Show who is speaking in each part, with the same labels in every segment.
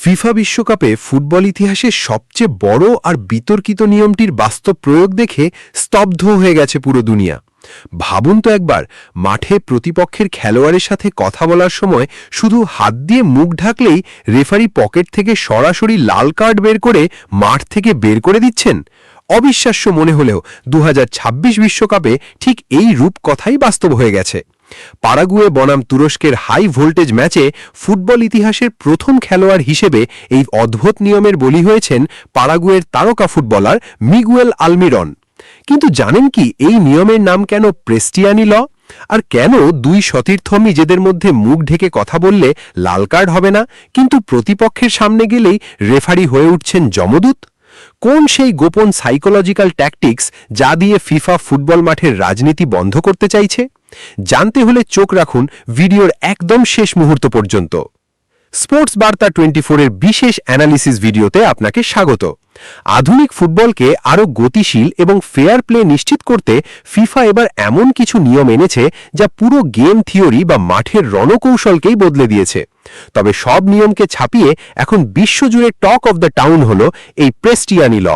Speaker 1: FIFA বিশ্বকাপে football ইতিহাসে সবচেয়ে বড় আর বিতর্কিত নিয়মটির বাস্তব প্রয়োগ দেখে স্তব্ধ হয়ে গেছে পুরো দুনিয়া। ভাবুন তো একবার, মাঠে প্রতিপক্ষের খেলোয়াড়ের সাথে কথা বলার সময় শুধু হাত দিয়ে মুখ ঢাকলেই রেফারি পকেট থেকে সরাসরি লাল কার্ড বের করে মাঠ থেকে বের করে দিচ্ছেন। অবিশ্বাস্য মনে হলেও 2026 বিশ্বকাপে ঠিক এই রূপকথাই বাস্তব হয়ে গেছে। পারাগুয়ে বনাম তুরস্কের হাই ভোল্টেজ ম্যাচে ফুটবল ইতিহাসের প্রথম খেলোয়াড় হিসেবে এই অদ্ভুত নিয়মের বলি হয়েছেন পারাগুয়ের তারকা ফুটবলার মিগুয়েল আলমিরন। কিন্তু জানেন কি এই নিয়মের নাম কেন প্রেস্টিয়ানি ল? আর কেন দুই সতীর্থ নিজেদের মধ্যে মুখ ঢেকে কথা বললে লাল কার্ড হবে না, কিন্তু প্রতিপক্ষের সামনে গেলেই রেফারি হয়ে উঠছেন যমদূত? কোন সেই গোপন সাইকোলজিক্যাল ট্যাকটিক্স যা দিয়ে ফিফা ফুটবল মাঠের রাজনীতি বন্ধ করতে চাইছে? জানতে হলে চোখ রাখুন ভিডিওর একদম শেষ মুহূর্ত পর্যন্ত। স্পোর্টস বার্তা 24 এর বিশেষ অ্যানালিসিস ভিডিওতে আপনাকে স্বাগত। আধুনিক ফুটবলকে আরও গতিশীল এবং ফেয়ার প্লে নিশ্চিত করতে ফিফা এবার এমন কিছু নিয়ম এনেছে যা পুরো গেম থিওরি বা মাঠের রণকৌশলকেই বদলে দিয়েছে। তবে সব নিয়মকে ছাপিয়ে এখন বিশ্বজুড়ে talk of the town hall এই প্রেস্টিয়ানি ল।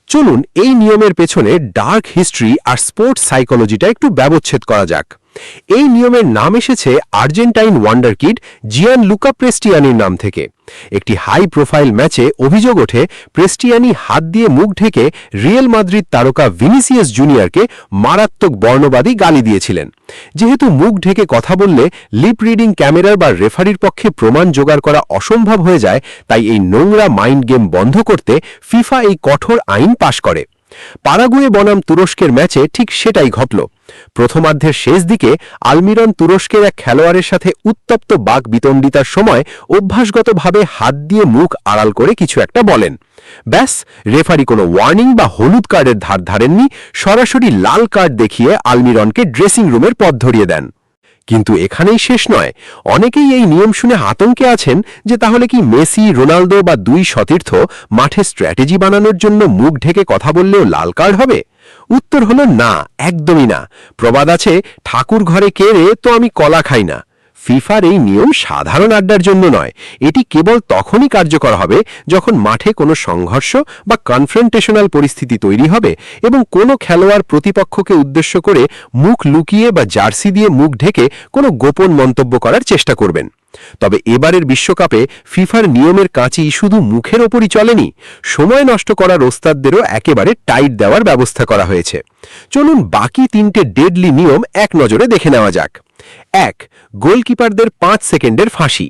Speaker 1: চলুন এই নিয়মের পেছনে ডার্ক হিস্ট্রি আর স্পোর্টস সাইকোলজিটা একটু ব্যবচ্ছেদ করা যাক। এই নিয়মের নাম এসেছে আর্জেন্টাইন ওয়ান্ডারকিড জিয়ানলুকা প্রেস্টিয়ানির নাম থেকে। একটি হাই প্রোফাইল ম্যাচে অভিযোগ ওঠে প্রেস্টিয়ানি হাত দিয়ে মুখ ঢেকে রিয়েল মাদ্রিদ তারকা ভিনিসিয়াস জুনিয়রকে মারাত্মক বর্ণবাদী গালি দিয়েছিলেন। যেহেতু মুখ ঢেকে কথা বললে লিপ রিডিং ক্যামেরার বা রেফারির পক্ষে প্রমাণ জোগাড় করা অসম্ভব হয়ে যায়, তাই এই নোংরা মাইন্ড গেম বন্ধ করতে ফিফা এই কঠোর আইন পাশ করে। পারাগুয়ে বনাম তুরস্কের ম্যাচে ঠিক সেটাই ঘটল। প্রথমার্ধের শেষ দিকে আলমিরন তুরস্কের এক খেলোয়াড়ের সাথে উত্তপ্ত বাক বিতণ্ডিতার সময় অভ্যাসগতভাবে হাত দিয়ে মুখ আড়াল করে কিছু একটা বলেন। ব্যাস, রেফারি কোনো ওয়ার্নিং বা হলুদ কার্ডের ধার ধারেননি, সরাসরি লাল কার্ড দেখিয়ে আলমিরনকে ড্রেসিং রুমের পথ ধরিয়ে দেন। কিন্তু এখানেই শেষ নয়। অনেকেই এই নিয়ম শুনে আতঙ্কে আছেন যে তাহলে কি মেসি, রোনালদো বা দুই সতীর্থ মাঠে স্ট্র্যাটেজি বানানোর জন্য মুখ ঢেকে কথা বললেও লাল কার্ড হবে? উত্তর হলো না, একদমই না। প্রবাদ আছে, ঠাকুর ঘরে কেড়ে তো আমি কলা খাই না। ফিফার এই নিয়ম সাধারণ আড্ডার জন্য নয়, এটি কেবল তখনই কার্যকর হবে যখন মাঠে কোনো সংঘর্ষ বা কনফ্রন্টেশনাল পরিস্থিতি তৈরি হবে এবং কোনো খেলোয়াড় প্রতিপক্ষকে উদ্দেশ্য করে মুখ লুকিয়ে বা জার্সি দিয়ে মুখ ঢেকে কোনো গোপন মন্তব্য করার চেষ্টা করবেন। তবে এবারের বিশ্বকাপে ফিফার নিয়মের কাঁচি শুধু মুখের ওপরই চলেনি, সময় নষ্ট করার ওস্তাদদেরও একেবারে টাইট দেওয়ার ব্যবস্থা করা হয়েছে। চলুন বাকি তিনটে ডেডলি নিয়ম এক নজরে দেখে নেওয়া যাক। 1. গোলকিপারদের 5 সেকেন্ডের ফাঁসি।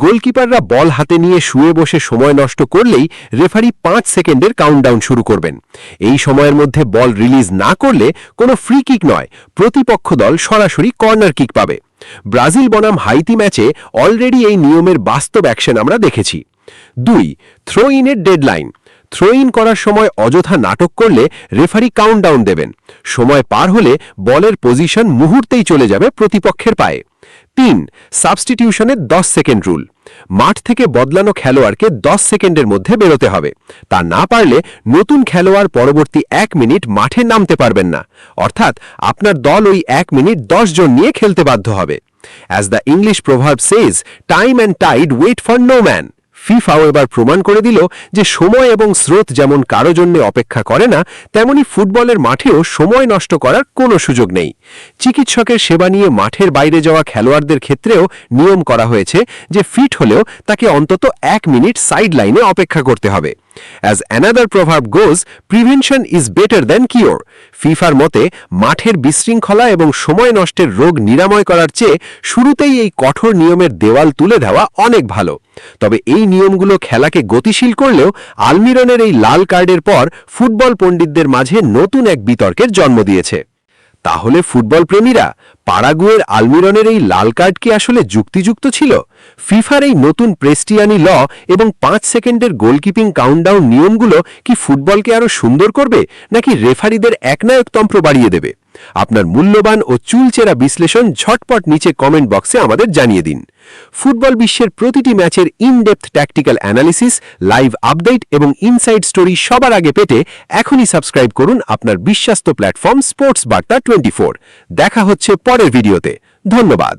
Speaker 1: গোলকিপাররা বল হাতে নিয়ে শুয়ে বসে সময় নষ্ট করলেই রেফারি 5 সেকেন্ডের কাউন্টডাউন শুরু করবেন। এই সময়ের মধ্যে বল রিলিজ না করলে কোনো ফ্রি কিক নয়, প্রতিপক্ষ দল সরাসরি কর্নার কিক পাবে। ব্রাজিল বনাম হাইতি ম্যাচে অলরেডি এই নিয়মের বাস্তব অ্যাকশন আমরা দেখেছি। 2. থ্রো ইনের ডেডলাইন। থ্রো ইন করার সময় অযথা নাটক করলে রেফারি কাউন্টডাউন দেবেন। সময় পার হলে বলের পজিশন মুহূর্তেই চলে যাবে প্রতিপক্ষের পায়ে। 3. সাবস্টিটিউশনের 10 সেকেন্ড রুল। মাঠ থেকে বদলানো খেলোয়াড়কে 10 সেকেন্ডের মধ্যে বেরোতে হবে। তা না পারলে নতুন খেলোয়াড় পরবর্তী 1 মিনিট মাঠে নামতে পারবেন না। অর্থাৎ আপনার দল ওই 1 মিনিট 10 জন নিয়ে খেলতে বাধ্য হবে। As the English proverb says, time and tide wait for no man. ফিফাও এবার প্রমাণ করে দিল যে সময় এবং স্রোত যেমন কারো জন্য অপেক্ষা করে না, তেমনি ফুটবলের মাঠেও সময় নষ্ট করার কোনো সুযোগ নেই। চিকিৎসকের সেবা নিয়ে মাঠের বাইরে যাওয়া খেলোয়াড়দের ক্ষেত্রেও নিয়ম করা হয়েছে যে ফিট হলেও তাকে অন্তত 1 মিনিট সাইড লাইনে অপেক্ষা করতে হবে। As another proverb goes, prevention is better than cure. ফিফার মতে মাঠের বিশৃঙ্খলা এবং সময় নষ্টের রোগ নিরাময় করার চেয়ে শুরুতেই এই কঠোর নিয়মের দেওয়াল তুলে দেওয়া অনেক ভালো। তবে এই নিয়মগুলো খেলাকে গতিশীল করলেও আলমিরনের এই লাল কার্ডের পর ফুটবল পণ্ডিতদের মাঝে নতুন এক বিতর্কের জন্ম দিয়েছে। তাহলে ফুটবল প্রেমীরা, পারাগুয়ের আলমিরনের এই লাল কার্ড কি আসলে যুক্তিযুক্ত ছিল? ফিফার এই নতুন প্রেস্টিয়ানি ল এবং 5 সেকেন্ডের গোলকিপিং কাউন্টডাউন নিয়মগুলো কি ফুটবলকে আরও সুন্দর করবে, নাকি রেফারিদের একনায়কতন্ত্র বাড়িয়ে দেবে? আপনার মূল্যবান ও চুলচেরা বিশ্লেষণ ঝটপট নিচে কমেন্ট বক্সে আমাদের জানিয়ে দিন। ফুটবল বিশ্বের প্রতিটি ম্যাচের in-depth tactical analysis, live update এবং ইনসাইড স্টোরি সবার আগে পেতে এখনই সাবস্ক্রাইব করুন আপনার বিশ্বস্ত প্ল্যাটফর্ম স্পোর্টস বার্তা 24। দেখা হচ্ছে পরের ভিডিওতে। ধন্যবাদ।